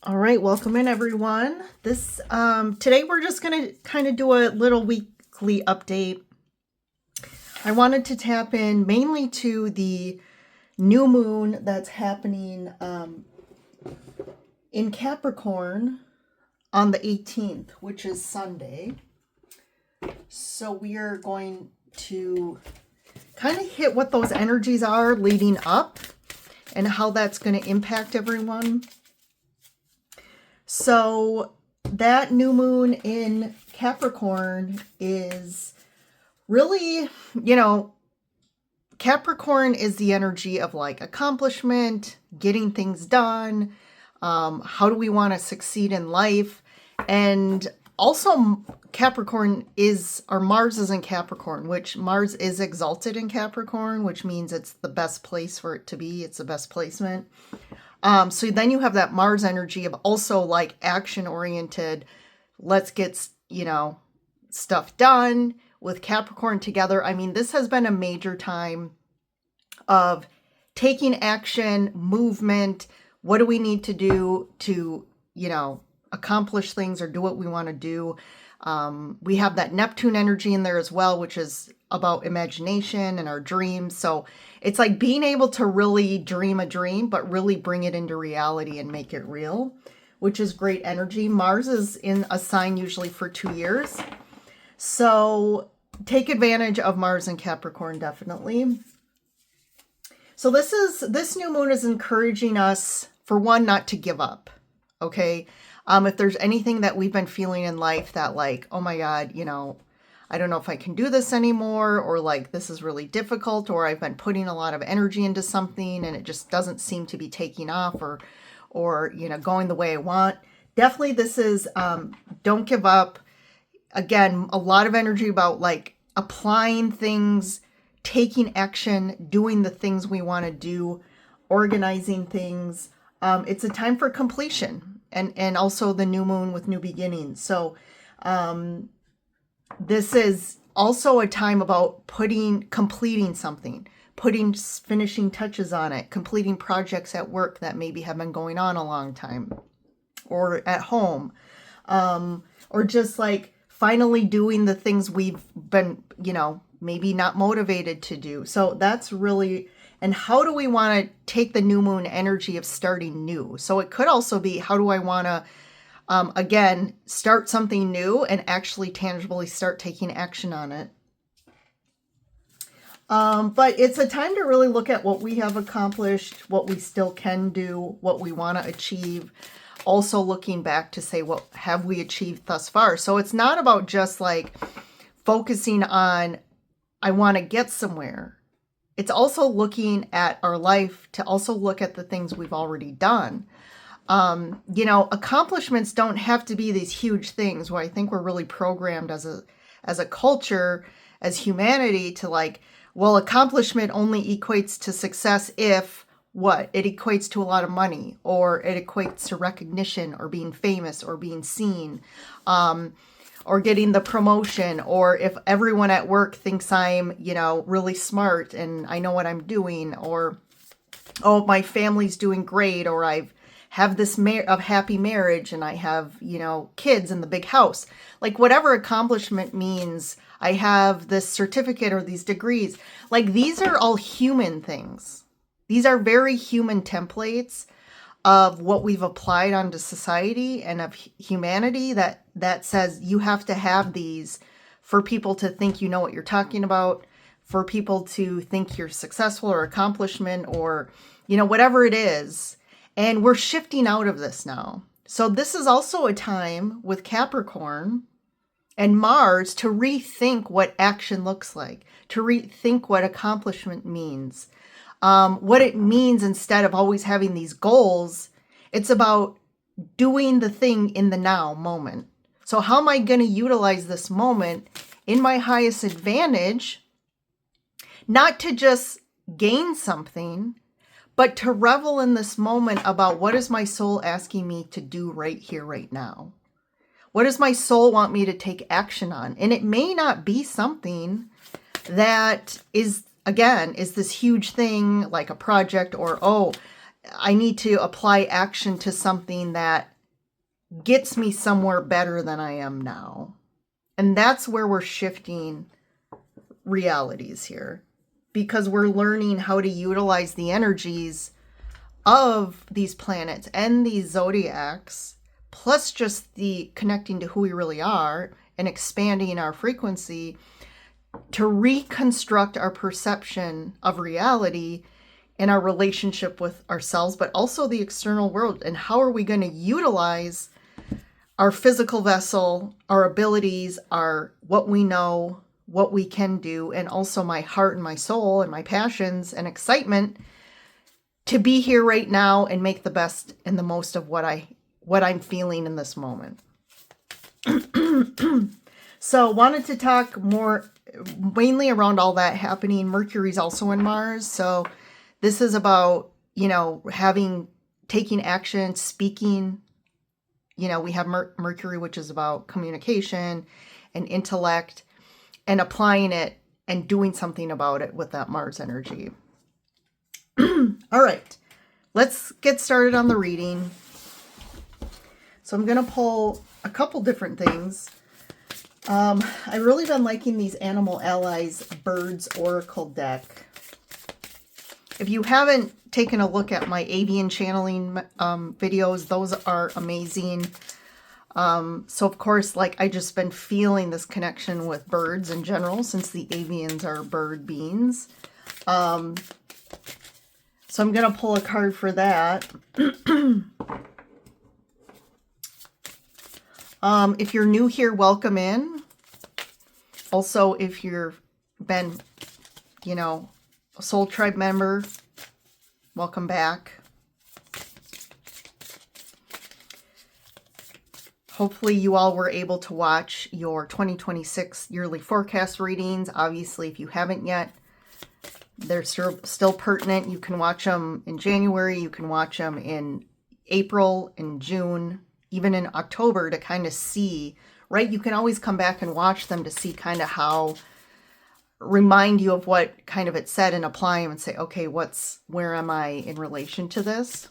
All right, welcome in everyone. This today we're just going to kind of do a little weekly update. I wanted to tap in mainly to the new moon that's happening in Capricorn on the 18th, which is Sunday. So we are going to kind of hit what those energies are leading up and how that's going to impact everyone. So that new moon in Capricorn is really, Capricorn is the energy of like accomplishment, getting things done. How do we want to succeed in life? And also Capricorn is, or Mars is in Capricorn, which Mars is exalted in Capricorn, which means it's the best place for it to be. It's the best placement. So then you have that Mars energy of also like action oriented. Let's get, stuff done with Capricorn together. I mean, this has been a major time of taking action, movement. What do we need to do to, accomplish things or do what we want to do? We have that Neptune energy in there as well, which is about imagination and our dreams. So it's like being able to really dream a dream, but really bring it into reality and make it real, which is great energy. Mars is in a sign usually for 2 years. So take advantage of Mars and Capricorn, definitely. So this new moon is encouraging us, for one, not to give up. Okay. If there's anything that we've been feeling in life that like, oh my God, I don't know if I can do this anymore, or like this is really difficult, or I've been putting a lot of energy into something and it just doesn't seem to be taking off or going the way I want. Definitely this is don't give up. Again, a lot of energy about like applying things, taking action, doing the things we want to do, organizing things. It's a time for completion and also the new moon with new beginnings. So this is also a time about completing something, finishing touches on it, completing projects at work that maybe have been going on a long time, or at home, or just like finally doing the things we've been, maybe not motivated to do. So that's really, and how do we want to take the new moon energy of starting new? So it could also be, how do I want to again, start something new and actually tangibly start taking action on it. But it's a time to really look at what we have accomplished, what we still can do, what we want to achieve. Also looking back to say, what have we achieved thus far? So it's not about just like focusing on, I want to get somewhere. It's also looking at our life to also look at the things we've already done. Accomplishments don't have to be these huge things where I think we're really programmed as a culture, as humanity to like, well, accomplishment only equates to success if what? It equates to a lot of money, or it equates to recognition or being famous or being seen, or getting the promotion, or if everyone at work thinks I'm, really smart and I know what I'm doing, or, oh, my family's doing great, or I've have this happy marriage and I have, kids in the big house. Like whatever accomplishment means, I have this certificate or these degrees. Like these are all human things. These are very human templates of what we've applied onto society and of humanity that says you have to have these for people to think you know what you're talking about, for people to think you're successful or accomplishment or, whatever it is. And we're shifting out of this now. So this is also a time with Capricorn and Mars to rethink what action looks like, to rethink what accomplishment means, what it means instead of always having these goals. It's about doing the thing in the now moment. So how am I going to utilize this moment in my highest advantage, not to just gain something, but to revel in this moment about what is my soul asking me to do right here, right now? What does my soul want me to take action on? And it may not be something that is this huge thing like a project or, I need to apply action to something that gets me somewhere better than I am now. And that's where we're shifting realities here, because we're learning how to utilize the energies of these planets and these zodiacs, plus just the connecting to who we really are and expanding our frequency to reconstruct our perception of reality and our relationship with ourselves, but also the external world. And how are we going to utilize our physical vessel, our abilities, our what we know, what we can do, and also my heart and my soul and my passions and excitement to be here right now and make the best and the most of what I'm feeling in this moment. So wanted to talk more mainly around all that happening. Mercury's also in Mars. So this is about, taking action, speaking. We have Mercury, which is about communication and intellect, and applying it and doing something about it with that Mars energy. All right, let's get started on the reading. So I'm going to pull a couple different things. I've really been liking these Animal Allies Birds Oracle deck. If you haven't taken a look at my avian channeling videos, those are amazing. So of course, I just been feeling this connection with birds in general, since the avians are bird beings. So I'm going to pull a card for that. If you're new here, welcome in. Also, if you've been, a Soul Tribe member, welcome back. Hopefully you all were able to watch your 2026 yearly forecast readings. Obviously, if you haven't yet, they're still pertinent. You can watch them in January. You can watch them in April, in June, even in October to kind of see, right? You can always come back and watch them to see kind of how, remind you of what kind of it said and apply them and say, okay, where am I in relation to this?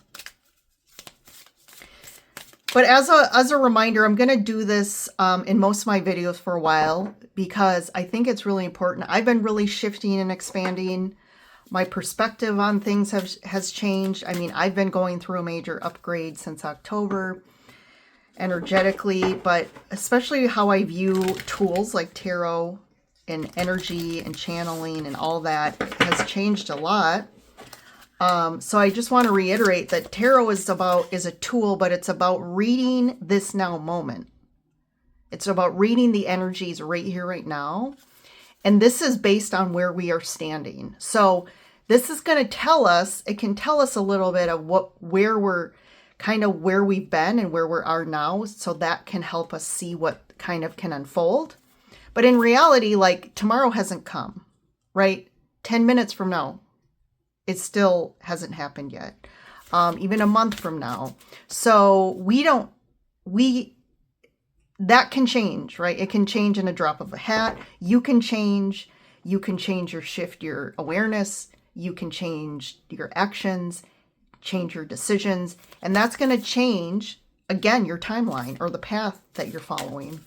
But as a reminder, I'm going to do this in most of my videos for a while, because I think it's really important. I've been really shifting and expanding. My perspective on things has changed. I mean, I've been going through a major upgrade since October energetically, but especially how I view tools like tarot and energy and channeling and all that has changed a lot. So I just want to reiterate that tarot is a tool, but it's about reading this now moment. It's about reading the energies right here, right now. And this is based on where we are standing. So this is going to tell us, it can tell us a little bit of where we've been and where we are now. So that can help us see what kind of can unfold. But in reality, tomorrow hasn't come, right? 10 minutes from now, it still hasn't happened yet. Even a month from now. So that can change, right? It can change in a drop of a hat. You can change shift your awareness. You can change your actions, change your decisions. And that's going to change, again, your timeline or the path that you're following.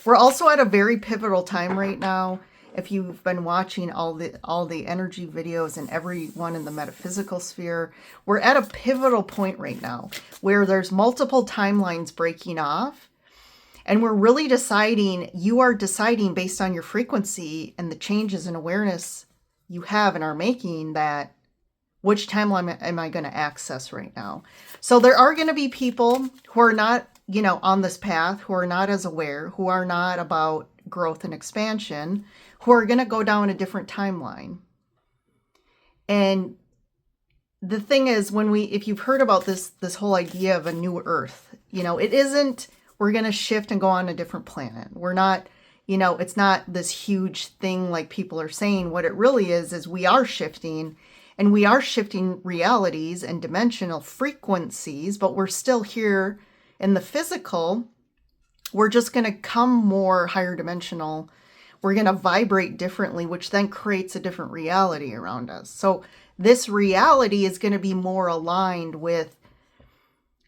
We're also at a very pivotal time right now. If you've been watching all the energy videos and everyone in the metaphysical sphere, we're at a pivotal point right now where there's multiple timelines breaking off. And we're really you are deciding based on your frequency and the changes in awareness you have and are making, that which timeline am I going to access right now? So there are going to be people who are not, on this path, who are not as aware, who are not about growth and expansion, who are going to go down a different timeline. And the thing is, if you've heard about this whole idea of a new Earth, it isn't, we're going to shift and go on a different planet. We're not, it's not this huge thing like people are saying. What it really is we are shifting, and we are shifting realities and dimensional frequencies, but we're still here in the physical. We're just going to come more higher dimensional. we're going to vibrate differently, which then creates a different reality around us. So this reality is going to be more aligned with,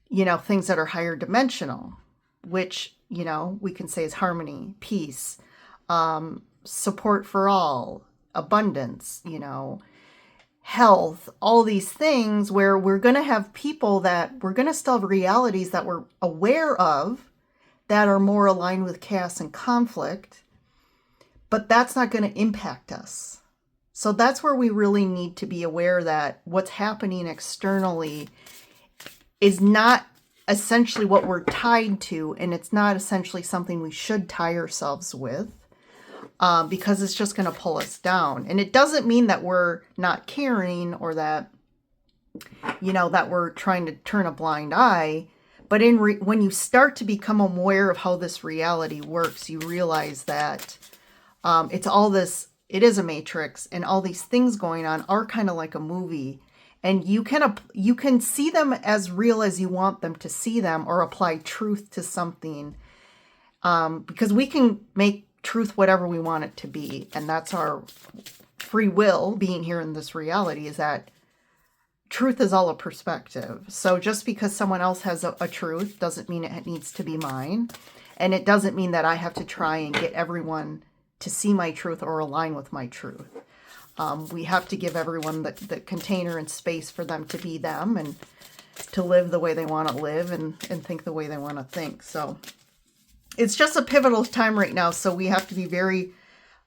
things that are higher dimensional, which, we can say is harmony, peace, support for all, abundance, health, all these things where we're going to have people that we're going to still have realities that we're aware of that are more aligned with chaos and conflict, but that's not going to impact us. So that's where we really need to be aware that what's happening externally is not essentially what we're tied to, and it's not essentially something we should tie ourselves with. Because it's just going to pull us down. And it doesn't mean that we're not caring or that, that we're trying to turn a blind eye. But when you start to become aware of how this reality works, you realize that it's all this, it is a matrix, and all these things going on are kind of like a movie. And you can see them as real as you want them to see them, or apply truth to something. Because we can make truth whatever we want it to be, and that's our free will being here in this reality, is that truth is all a perspective. So just because someone else has a truth doesn't mean it needs to be mine, and it doesn't mean that I have to try and get everyone to see my truth or align with my truth. We have to give everyone the container and space for them to be them and to live the way they want to live and think the way they want to think. So it's just a pivotal time right now, so we have to be very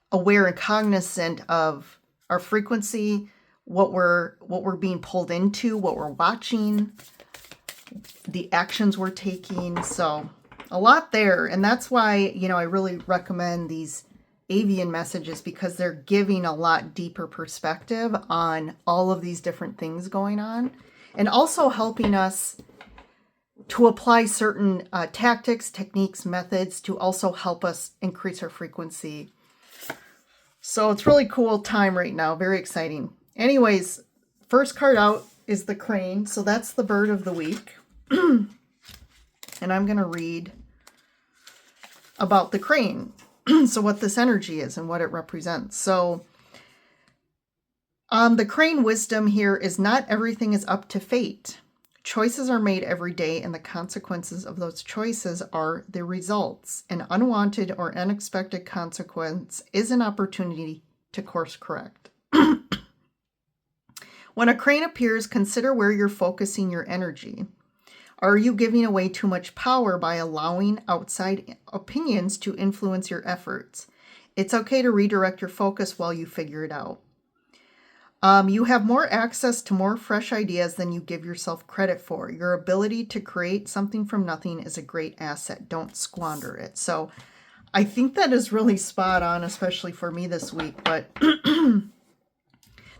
aware and cognizant of our frequency, what we're being pulled into, what we're watching, the actions we're taking. So a lot there, and that's why, I really recommend these avian messages, because they're giving a lot deeper perspective on all of these different things going on, and also helping us to apply certain tactics, techniques, methods to also help us increase our frequency. So it's really cool time right now. Very exciting. Anyways, first card out is the crane. So that's the bird of the week. And I'm going to read about the crane. So what this energy is and what it represents. So the crane wisdom here is not everything is up to fate. Choices are made every day, and the consequences of those choices are the results. An unwanted or unexpected consequence is an opportunity to course correct. When a crane appears, consider where you're focusing your energy. Are you giving away too much power by allowing outside opinions to influence your efforts? It's okay to redirect your focus while you figure it out. You have more access to more fresh ideas than you give yourself credit for. Your ability to create something from nothing is a great asset. Don't squander it. So I think that is really spot on, especially for me this week. But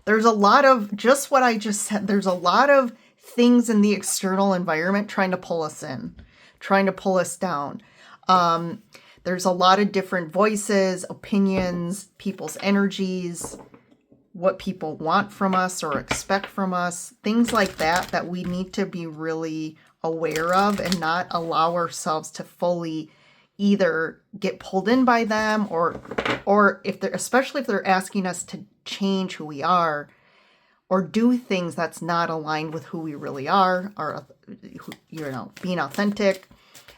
there's a lot of, just what I just said, there's a lot of things in the external environment trying to pull us in, trying to pull us down. There's a lot of different voices, opinions, people's energies, what people want from us or expect from us, things like that we need to be really aware of and not allow ourselves to fully either get pulled in by them or if they're, especially if they're asking us to change who we are or do things that's not aligned with who we really are, or, being authentic,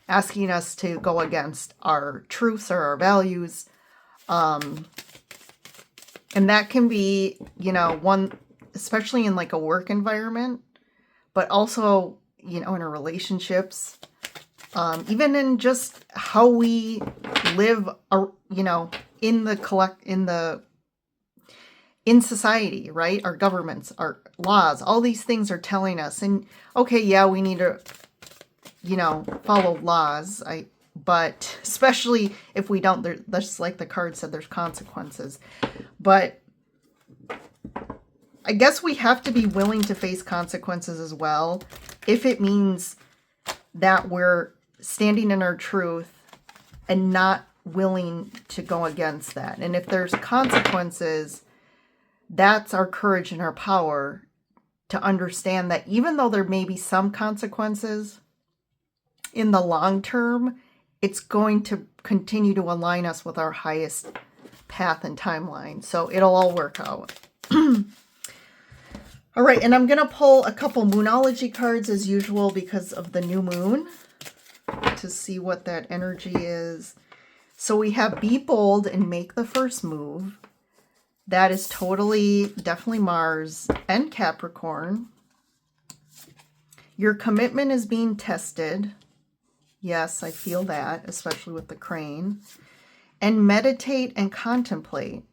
asking us to go against our truths or our values. And that can be, one, especially in like a work environment, but also, in our relationships, even in just how we live, in society, right? Our governments, our laws, all these things are telling us, and okay, yeah, we need to, follow laws. But especially if we don't, that's like the card said, there's consequences. But I guess we have to be willing to face consequences as well, if it means that we're standing in our truth and not willing to go against that. And if there's consequences, that's our courage and our power to understand that even though there may be some consequences, in the long term, it's going to continue to align us with our highest path and timeline. So it'll all work out. All right, and I'm going to pull a couple Moonology cards as usual because of the new moon to see what that energy is. So we have be bold and make the first move. That is definitely Mars and Capricorn. Your commitment is being tested. Yes, I feel that, especially with the crane. And meditate and contemplate.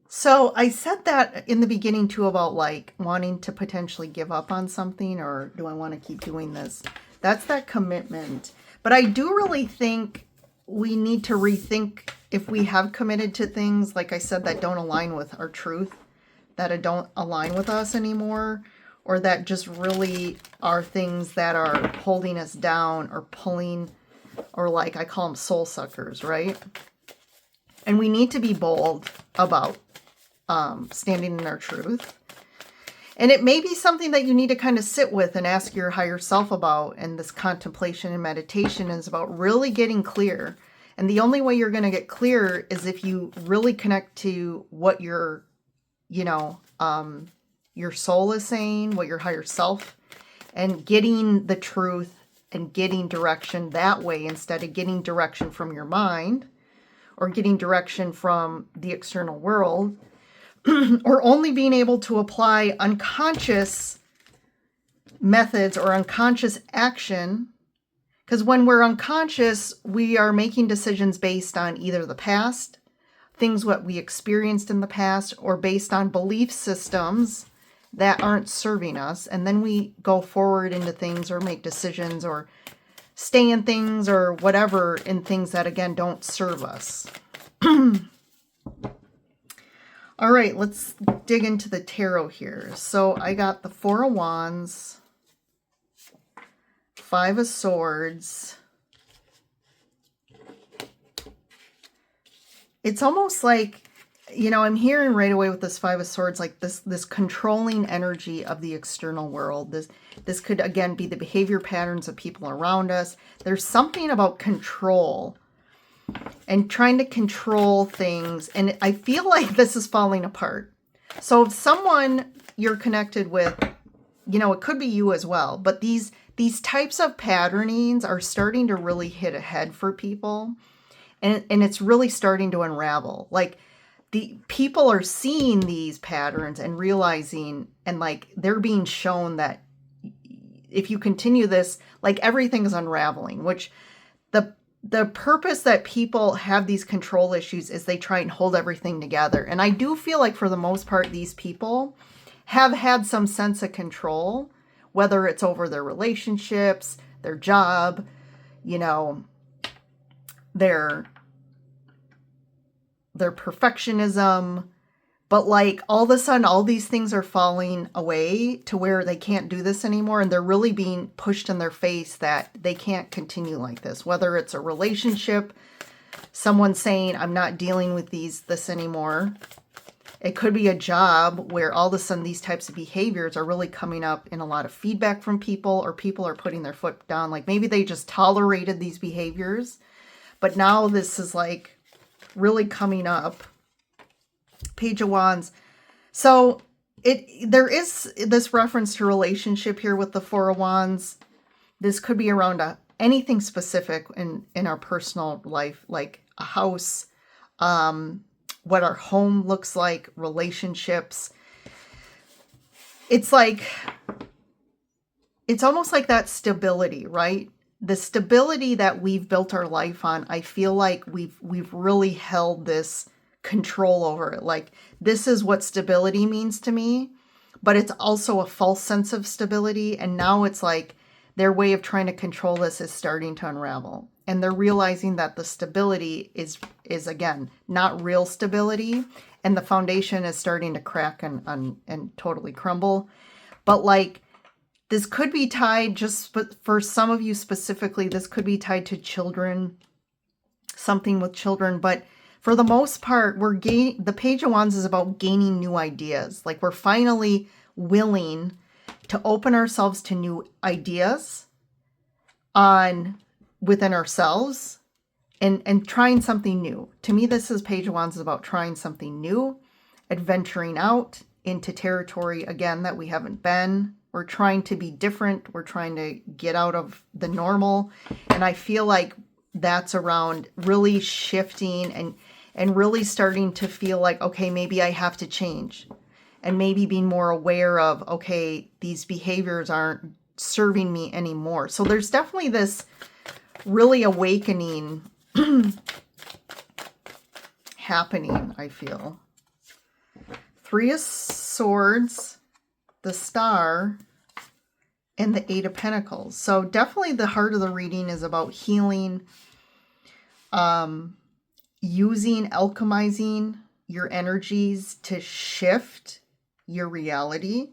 So I said that in the beginning too about like wanting to potentially give up on something, or do I want to keep doing this? That's that commitment. But I do really think we need to rethink if we have committed to things, like I said, that don't align with our truth, that don't align with us anymore, or that just really are things that are holding us down or pulling, or like I call them soul suckers, right? And we need to be bold about standing in our truth. And it may be something that you need to kind of sit with and ask your higher self about. And this contemplation and meditation is about really getting clear. And the only way you're going to get clear is if you really connect to what your soul is saying, what your higher self, and getting the truth and getting direction that way instead of getting direction from your mind or getting direction from the external world. Or only being able to apply unconscious methods or unconscious action. Because when we're unconscious, we are making decisions based on either the past, things what we experienced in the past, or based on belief systems that aren't serving us. And then we go forward into things or make decisions or stay in things or whatever in things that, again, don't serve us. All right, let's dig into the tarot here. So I got the Four of Wands, Five of Swords. It's almost like, I'm hearing right away with this Five of Swords, like this controlling energy of the external world. This could, again, be the behavior patterns of people around us. There's something about control and trying to control things. And I feel like this is falling apart. So if someone you're connected with, it could be you as well, but these types of patternings are starting to really hit ahead for people. And it's really starting to unravel. Like the people are seeing these patterns and realizing, and like they're being shown that if you continue this, like everything is unraveling, which the purpose that people have these control issues is they try and hold everything together. And I do feel like for the most part, these people have had some sense of control, whether it's over their relationships, their job, their perfectionism. But like all of a sudden, all these things are falling away to where they can't do this anymore. And they're really being pushed in their face that they can't continue like this, whether it's a relationship, someone saying, I'm not dealing with this anymore. It could be a job where all of a sudden these types of behaviors are really coming up in a lot of feedback from people, or people are putting their foot down. Like maybe they just tolerated these behaviors, but now this is like really coming up. Page of Wands. So there is this reference to relationship here with the Four of Wands. This could be around anything specific in our personal life, like a house, what our home looks like, relationships. It's almost like that stability, right? The stability that we've built our life on. I feel like we've really held this control over it. Like this is what stability means to me, but it's also a false sense of stability. And now it's like their way of trying to control this is starting to unravel. And they're realizing that the stability is again, not real stability. And the foundation is starting to crack and totally crumble. But like, this could be tied, for some of you specifically, this could be tied to children, something with children. But for the most part, the Page of Wands is about gaining new ideas. Like we're finally willing to open ourselves to new ideas, on within ourselves and trying something new. To me, this is Page of Wands is about trying something new, adventuring out into territory, again, that we haven't been. We're trying to be different. We're trying to get out of the normal. And I feel like that's around really shifting and really starting to feel like, okay, maybe I have to change. And maybe being more aware of, okay, these behaviors aren't serving me anymore. So there's definitely this really awakening happening, I feel. Three of Swords, the Star, and the Eight of Pentacles. So definitely the heart of the reading is about healing, using, alchemizing your energies to shift your reality.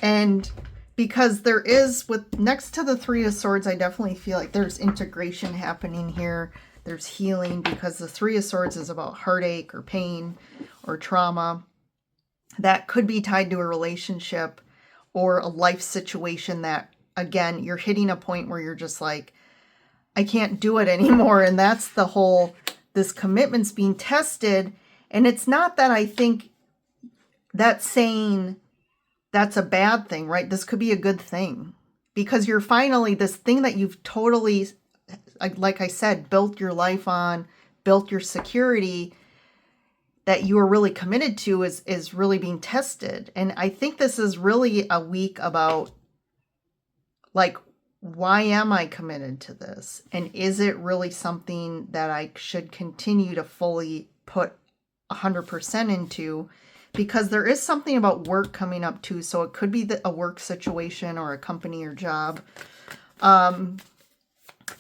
And because there is, with next to the Three of Swords, I definitely feel like there's integration happening here. There's healing, because the Three of Swords is about heartache or pain or trauma that could be tied to a relationship or a life situation that, again, you're hitting a point where you're just like, I can't do it anymore. And that's the whole, this commitment's being tested. And it's not that I think that's saying that's a bad thing, right? This could be a good thing, because you're finally, this thing that you've totally, like I said, built your life on, built your security that you are really committed to is really being tested. And I think this is really a week about, like, why am I committed to this? And is it really something that I should continue to fully put 100% into? Because there is something about work coming up too. So it could be a work situation or a company or job. But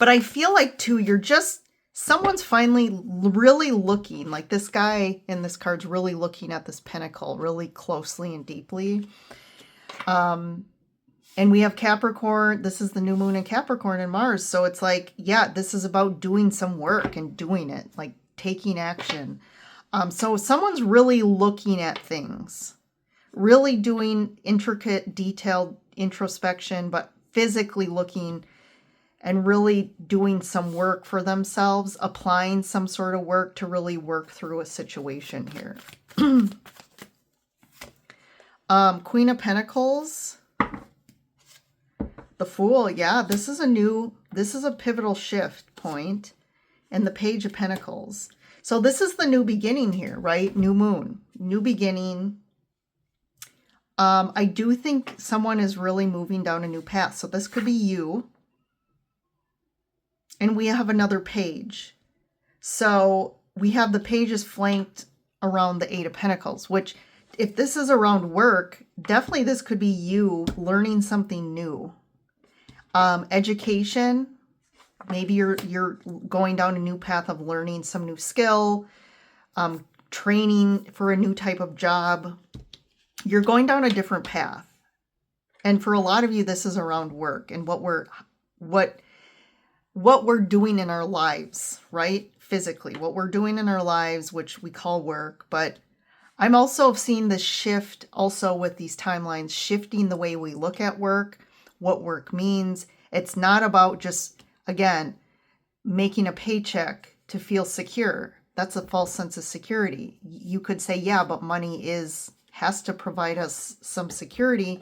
I feel like too, you're just, someone's finally really looking, like this guy in this card's really looking at this pentacle really closely and deeply. And we have Capricorn. This is the new moon in Capricorn and Mars. So it's like, yeah, this is about doing some work and doing it, like taking action. So someone's really looking at things, really doing intricate, detailed introspection, but physically looking and really doing some work for themselves, applying some sort of work to really work through a situation here. Queen of Pentacles, the Fool. Yeah, this is a pivotal shift point. And the Page of Pentacles. So this is the new beginning here, right? New moon, new beginning. I do think someone is really moving down a new path. So this could be you. And we have another page. So we have the pages flanked around the Eight of Pentacles, which, if this is around work, definitely this could be you learning something new. Education. Maybe you're going down a new path of learning some new skill, training for a new type of job. You're going down a different path. And for a lot of you, this is around work and what we're doing in our lives, right? Physically, what we're doing in our lives, which we call work. But I'm also seeing this shift also with these timelines, shifting the way we look at work, what work means. It's not about just, again, making a paycheck to feel secure. That's a false sense of security. You could say, yeah, but money has to provide us some security.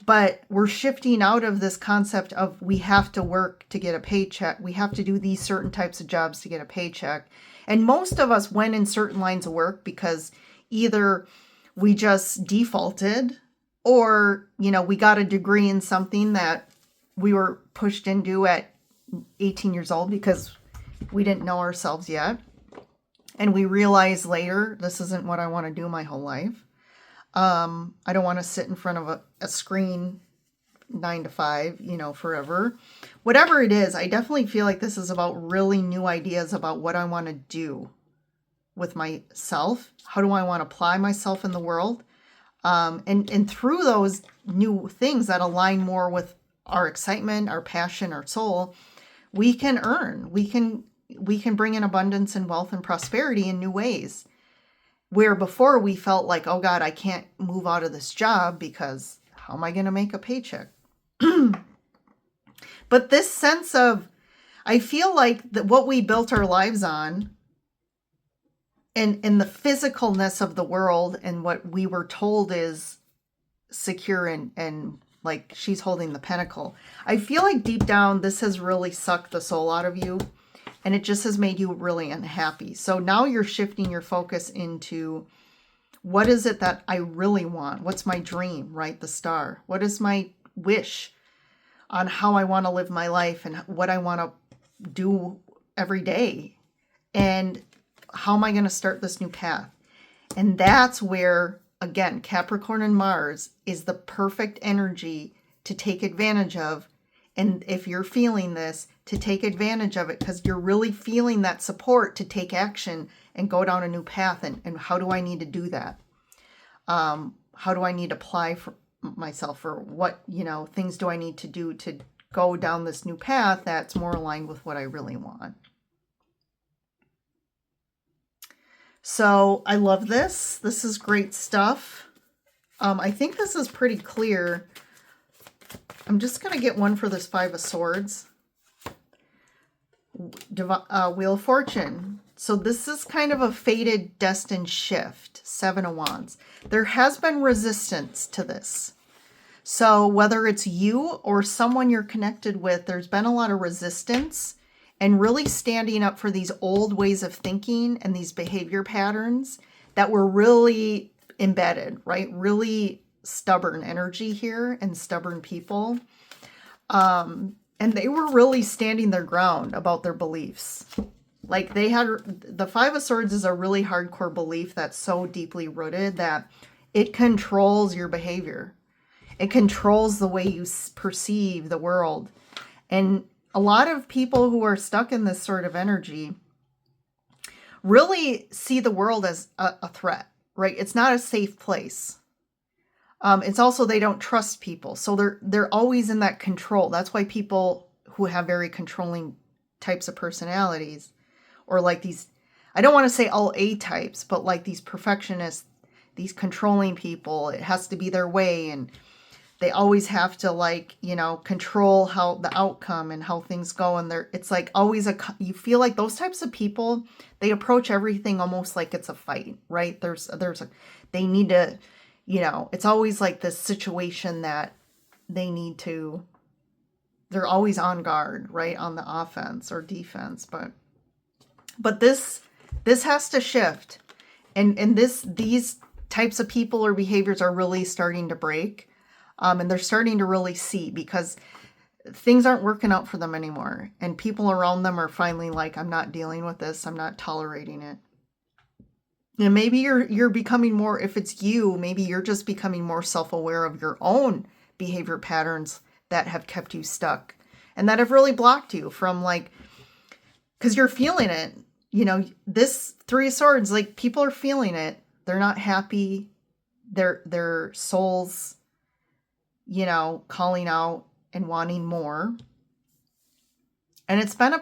But we're shifting out of this concept of we have to work to get a paycheck. We have to do these certain types of jobs to get a paycheck. And most of us went in certain lines of work because either we just defaulted or, we got a degree in something that we were pushed into at 18 years old because we didn't know ourselves yet. And we realized later, this isn't what I want to do my whole life. I don't want to sit in front of a screen 9 to 5, forever. Whatever it is, I definitely feel like this is about really new ideas about what I want to do with myself. How do I want to apply myself in the world? And through those new things that align more with our excitement, our passion, our soul, we can earn. We can bring in abundance and wealth and prosperity in new ways. Where before we felt like, oh God, I can't move out of this job because how am I going to make a paycheck? But this sense of, I feel like that what we built our lives on and the physicalness of the world and what we were told is secure and like she's holding the pentacle. I feel like deep down this has really sucked the soul out of you and it just has made you really unhappy. So now you're shifting your focus into what is it that I really want? What's my dream, right? The star. What is my wish on how I want to live my life and what I want to do every day? And how am I going to start this new path? And that's where, again, Capricorn and Mars is the perfect energy to take advantage of. And if you're feeling this, to take advantage of it, because you're really feeling that support to take action and go down a new path. And how do I need to do that? How do I need to apply for myself, or what, things do I need to do to go down this new path that's more aligned with what I really want? So I love this. This is great stuff. I think this is pretty clear. I'm just going to get one for this Five of Swords. Wheel of Fortune. So this is kind of a fated, destined shift. Seven of Wands. There has been resistance to this. So whether it's you or someone you're connected with, there's been a lot of resistance and really standing up for these old ways of thinking and these behavior patterns that were really embedded, right? Really stubborn energy here and stubborn people. And they were really standing their ground about their beliefs. Like the Five of Swords is a really hardcore belief that's so deeply rooted that it controls your behavior. It controls the way you perceive the world. And a lot of people who are stuck in this sort of energy really see the world as a threat, right? It's not a safe place. It's also they don't trust people. So they're always in that control. That's why people who have very controlling types of personalities, or like these, I don't want to say all A types, but like these perfectionists, these controlling people, it has to be their way, and they always have to control how the outcome and how things go. And it's like always you feel like those types of people, they approach everything almost like it's a fight, right? They need to, it's always like this situation that they're always on guard, right? On the offense or defense. But this has to shift. And these types of people or behaviors are really starting to break. And they're starting to really see, because things aren't working out for them anymore. And people around them are finally like, I'm not dealing with this. I'm not tolerating it. And maybe you're becoming more, if it's you, maybe you're just becoming more self-aware of your own behavior patterns that have kept you stuck and that have really blocked you from because you're feeling it. This Three of Swords, people are feeling it. They're not happy. Their souls, calling out and wanting more. And it's been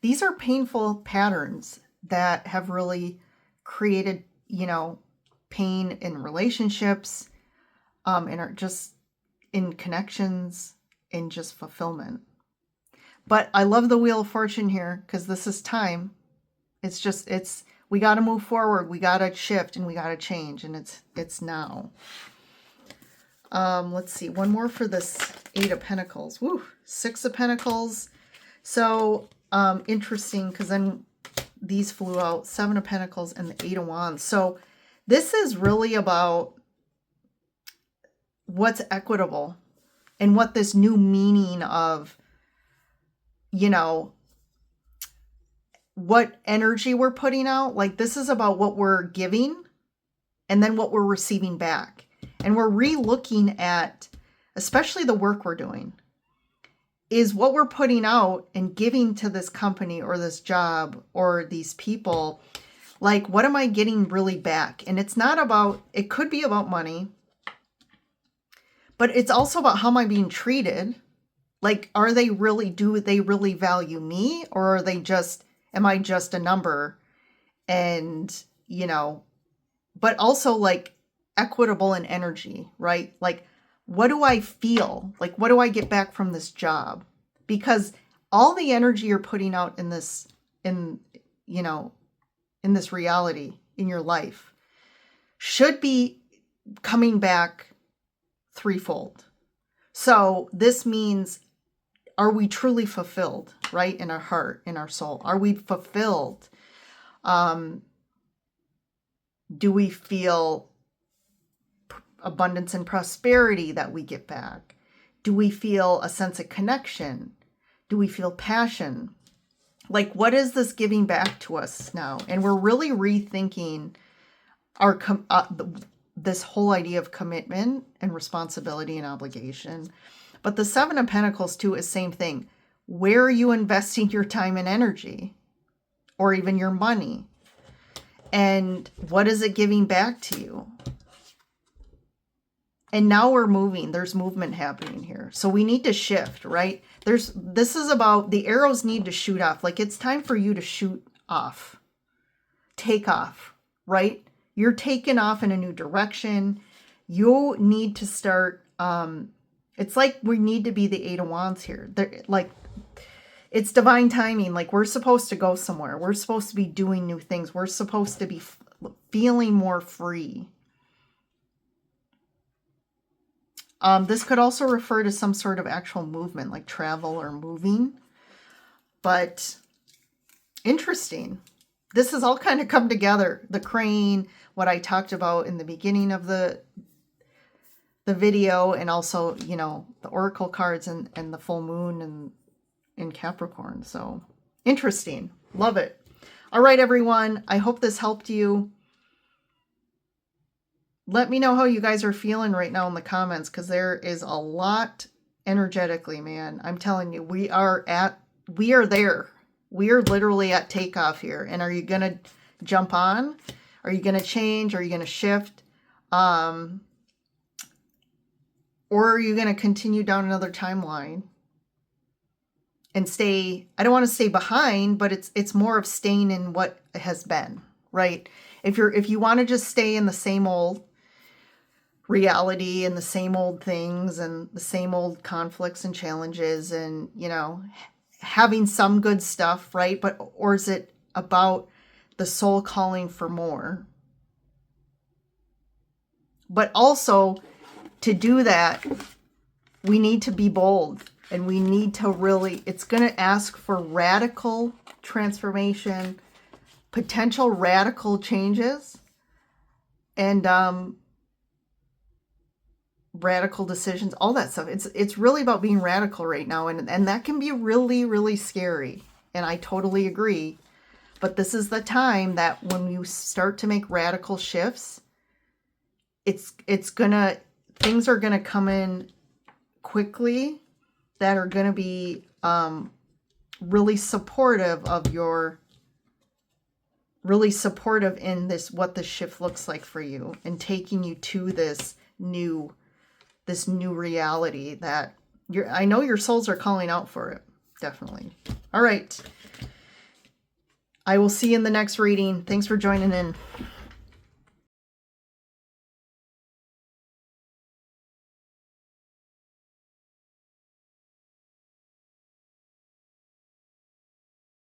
these are painful patterns that have really created, pain in relationships, and are just in connections, in just fulfillment. But I love the Wheel of Fortune here, because this is time. We got to move forward. We got to shift and we got to change. And it's now. Let's see. One more for this Eight of Pentacles. Woo! Six of Pentacles. So, interesting, because then these flew out. Seven of Pentacles and the Eight of Wands. So this is really about what's equitable and what this new meaning of, what energy we're putting out. This is about what we're giving and then what we're receiving back. And we're re-looking at, especially the work we're doing, is what we're putting out and giving to this company or this job or these people. What am I getting really back? And it's not about, it could be about money, but it's also about how am I being treated? Do they really value me, or am I just a number? And, but also equitable in energy, right? what do I feel? Like, what do I get back from this job? Because all the energy you're putting out in this, in this reality in your life should be coming back threefold. So this means, are we truly fulfilled, right? In our heart, in our soul? Are we fulfilled? Do we feel abundance and prosperity that we get back? Do we feel a sense of connection? Do we feel passion? Like, what is this giving back to us now? And we're really rethinking our this whole idea of commitment and responsibility and obligation. But the Seven of Pentacles too is same thing. Where are you investing your time and energy, or even your money? And what is it giving back to you? And now we're moving. There's movement happening here. So we need to shift, right? This is about, the arrows need to shoot off. Like, it's time for you to shoot off. Take off, right? You're taking off in a new direction. You need to start, it's like we need to be the Eight of Wands here. Like, it's divine timing. Like, we're supposed to go somewhere. We're supposed to be doing new things. We're supposed to be feeling more free. This could also refer to some sort of actual movement, like travel or moving. But interesting. This has all kind of come together. The crane, what I talked about in the beginning of the video, and also, you know, the oracle cards and the full moon and in Capricorn. So interesting. Love it. All right, everyone. I hope this helped you. Let me know how you guys are feeling right now in the comments, because there is a lot energetically, man. I'm telling you, we are there. We are literally at takeoff here. And are you going to jump on? Are you going to change? Are you going to shift? Or are you going to continue down another timeline and stay? I don't want to stay behind, but it's more of staying in what has been, right? If you want to just stay in the same old reality and the same old things and the same old conflicts and challenges and, you know, having some good stuff, right? Or is it about the soul calling for more? But also, to do that, we need to be bold, and we need to really, it's going to ask for radical transformation, potential radical changes, and radical decisions, all that stuff. It's really about being radical right now, and that can be really, really scary. And I totally agree. But this is the time that when you start to make radical shifts, things are gonna come in quickly that are gonna be really supportive in this, what the shift looks like for you, and taking you to this new reality that I know your souls are calling out for it. Definitely. All right. I will see you in the next reading. Thanks for joining in.